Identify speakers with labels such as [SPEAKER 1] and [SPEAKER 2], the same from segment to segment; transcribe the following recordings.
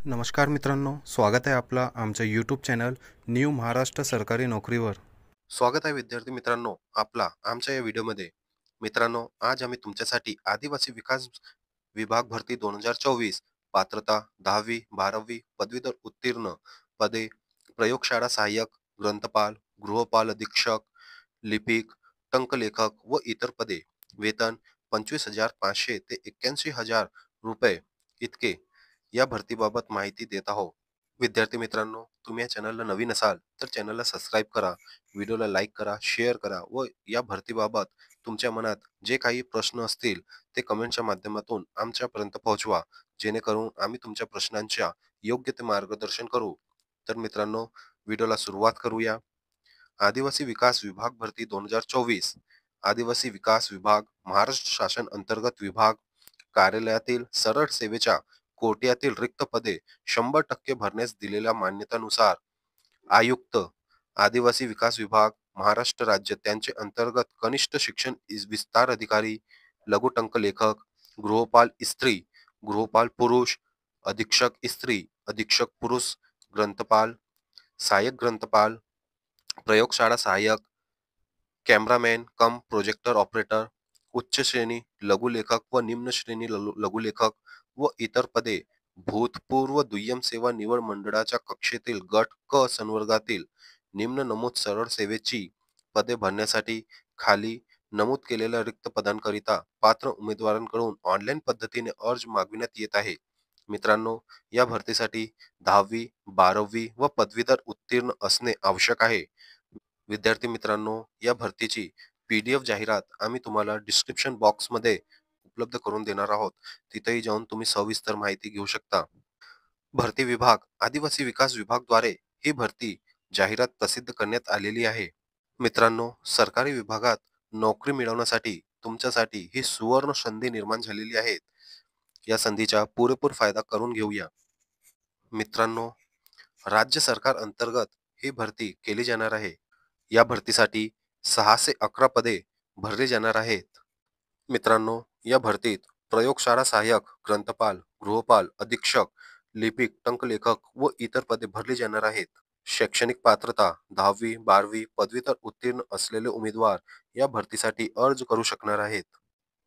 [SPEAKER 1] नमस्कार मित्रांनो, स्वागत आहे आपलं आमच्या यूट्यूब चॅनल न्यू महाराष्ट्र सरकारी नोकरीवर.
[SPEAKER 2] स्वागत आहे विद्यार्थी मित्रांनो आपला आमच्या या व्हिडिओमध्ये. मित्रांनो, आज आम्ही तुमच्यासाठी आदिवासी विकास विभाग भरती 2024 पात्रता 10वी 12वी पदवीधर उत्तीर्ण पदे, प्रयोगशाळा सहाय्यक, ग्रंथपाल, गृहपाल अधीक्षक, लिपिक, टंकलेखक व इतर पदे, वेतन 25,500 ते 81,000 रुपये इतके या भरतीबाबत माहिती देत आहोत. विद्यार्थी मित्रांनो, तुम्ही या चॅनलला नवीन असाल तर चॅनलला सबस्क्राईब करा, व्हिडिओला लाईक करा, शेअर करा व या भरतीबाबत तुमच्या मनात जे काही प्रश्न असतील ते कमेंटच्या माध्यमातून आमच्यापर्यंत पोहोचवा, जेणेकरून आम्ही तुमच्या प्रश्नांच्या योग्य ते मार्गदर्शन करू. तर मित्रांनो, व्हिडिओला सुरुवात करूया. आदिवासी विकास विभाग भरती 2024. आदिवासी विकास विभाग महाराष्ट्र शासन अंतर्गत विभाग कार्यालयातील सरळ सेवेच्या कोट्यातील रिक्त पदे 100% भरण्यास दिलेल्या मान्यतेनुसार आयुक्त, आदिवासी विकास विभाग महाराष्ट्र राज्य त्यांचे अंतर्गत कनिष्ठ शिक्षण विस्तार अधिकारी, लघुटंक लेखक, गृहपाल स्त्री, गृहपाल पुरुष, अधीक्षक स्त्री, अधीक्षक पुरुष, ग्रंथपाल, सहाय्यक ग्रंथपाल, प्रयोगशाळा सहाय्यक, कॅमेरामॅन कम प्रोजेक्टर ऑपरेटर, उच्च श्रेणी लघुलेखक व निम्न श्रेणी लघुलेखक व इतर पदे भूतपूर्व दुय्यम सेवा निवड मंडळाच्या कक्षेतील गट क संवर्गातील निम्न नमूद सरळ सेवेची पदे भरण्यासाठी खाली नमूद केलेल्या रिक्त पदांकरिता पात्र उमेदवारांकडून ऑनलाईन पद्धतीने अर्ज मागविण्यात येत आहे. मित्रांनो, या भरतीसाठी 10वी 12वी व पदवीधर उत्तीर्ण असणे आवश्यक आहे. विद्यार्थी मित्रांनो, या भरतीची PDF जाहिरात आम्ही तुम्हाला डिस्क्रिप्शन बॉक्समध्ये उपलब्ध करून देणार आहोत. तिथेही जाऊन तुम्ही सविस्तर माहिती घेऊ शकता. भरती विभाग आदिवासी विकास विभाग द्वारे ही भरती जाहिरात प्रसिद्ध करण्यात आलेली आहे. मित्रांनो, सरकारी विभागात नोकरी मिळवण्यासाठी तुमच्यासाठी ही सुवर्ण संधी निर्माण झालेली आहे. या संधीचा पुरेपूर फायदा करून घेऊया. मित्रांनो, राज्य सरकार अंतर्गत ही भरती केली जाणार आहे. या भरतीसाठी 611 पदे भरली जाणार आहेत. मित्रांनो, या भरतीत प्रयोगशाळा सहाय्यक, ग्रंथपाल, गृहपाल, अधीक्षक, लिपिक, टंकलेखक व इतर पदे भरली जाणार आहेत. शैक्षणिक पात्रता 10वी 12वी पदवीधर उत्तीर्ण असलेले उमेदवार या भरतीसाठी अर्ज करू शकणार आहेत.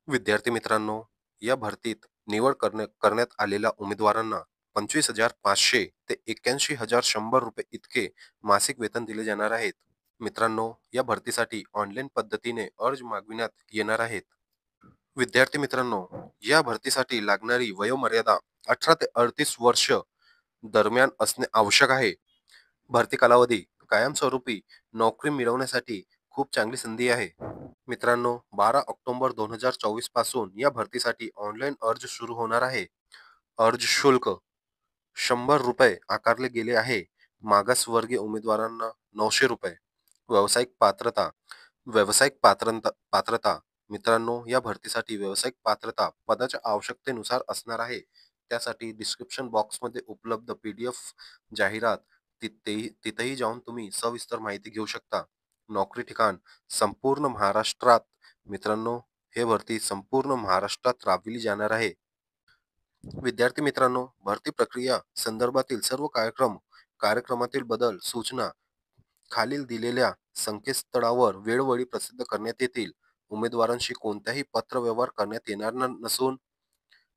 [SPEAKER 2] विद्यार्थी मित्रांनो, या भरतीत निवड करण्यात आलेल्या उमेदवारांना 25,500 ते 81,100 रुपये इतके मासिक वेतन दिले जाणार आहेत. मित्रांनो, या भरतीसाठी ऑनलाईन पद्धतीने अर्ज मागविण्यात येणार आहेत. विद्यार्थी मित्रांनो, या भरतीसाठी लागणारी वयोमर्यादा 18 ते 38 वर्ष दरम्यान असणे आवश्यक आहे. भरती कालावधी कायमस्वरूपी नोकरी मिळवण्यासाठी खूप चांगली संधी आहे. मित्रांनो, 12 ऑक्टोबर 2024 पासून या भरतीसाठी ऑनलाईन अर्ज सुरू होणार आहे. अर्ज शुल्क 100 रुपये आकारले गेले आहे. मागासवर्गीय उमेदवारांना 900 रुपये. व्यावसायिक पात्रता पात्रता मित्रांनो, या भरतीसाठी व्यावसायिक पात्रता पदाच्या आवश्यकतेनुसार असणार आहे. त्यासाठी डिस्क्रिप्शन बॉक्समध्ये उपलब्ध PDF जाहिरात तिथेही जाऊन तुम्ही सविस्तर माहिती घेऊ शकता. नोकरी ठिकाण संपूर्ण महाराष्ट्रात. मित्रांनो, हे भरती संपूर्ण महाराष्ट्रात राबविली जाणार आहे. विद्यार्थी मित्रांनो, भरती प्रक्रिया संदर्भातील सर्व कार्यक्रमातील बदल सूचना खालील दिलेल्या संकेतस्थळावर वेळोवेळी प्रसिद्ध करण्यात येतील. उमेदवारांशी कोणत्याही पत्रव्यवहार करण्यात येणार नसून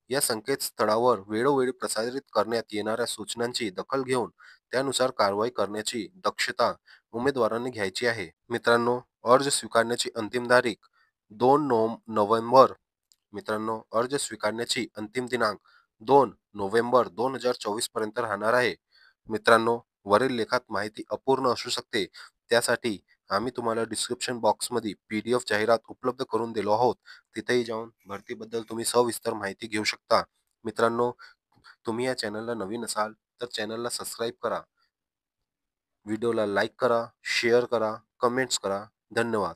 [SPEAKER 2] या संकेतस्थळावर वेळोवेळी प्रसारित करण्यात येणाऱ्या सूचनांची दखल घेऊन त्यानुसार कारवाई करण्याची दक्षता उमेदवारांनी घ्यायची आहे. मित्रांनो, अर्ज स्वीकारण्याची अंतिम तारीख 2 नोव्हेंबर. मित्रांनो, अर्ज स्वीकारण्याची अंतिम दिनांक 2 नोव्हेंबर 2024 पर्यंत राहणार आहे. मित्रांनो, वरील लेखात माहिती अपूर्ण असू शकते, त्यासाठी आम्ही तुम्हाला डिस्क्रिप्शन बॉक्समध्ये PDF जाहिरात उपलब्ध करून दिलो आहोत. तिथेही जाऊन भरतीबद्दल तुम्ही सविस्तर माहिती घेऊ शकता. मित्रांनो, तुम्ही या चॅनलला नवीन असाल तर चॅनलला सबस्क्राईब करा, व्हिडिओला लाईक करा, शेअर करा, कमेंट्स करा. धन्यवाद.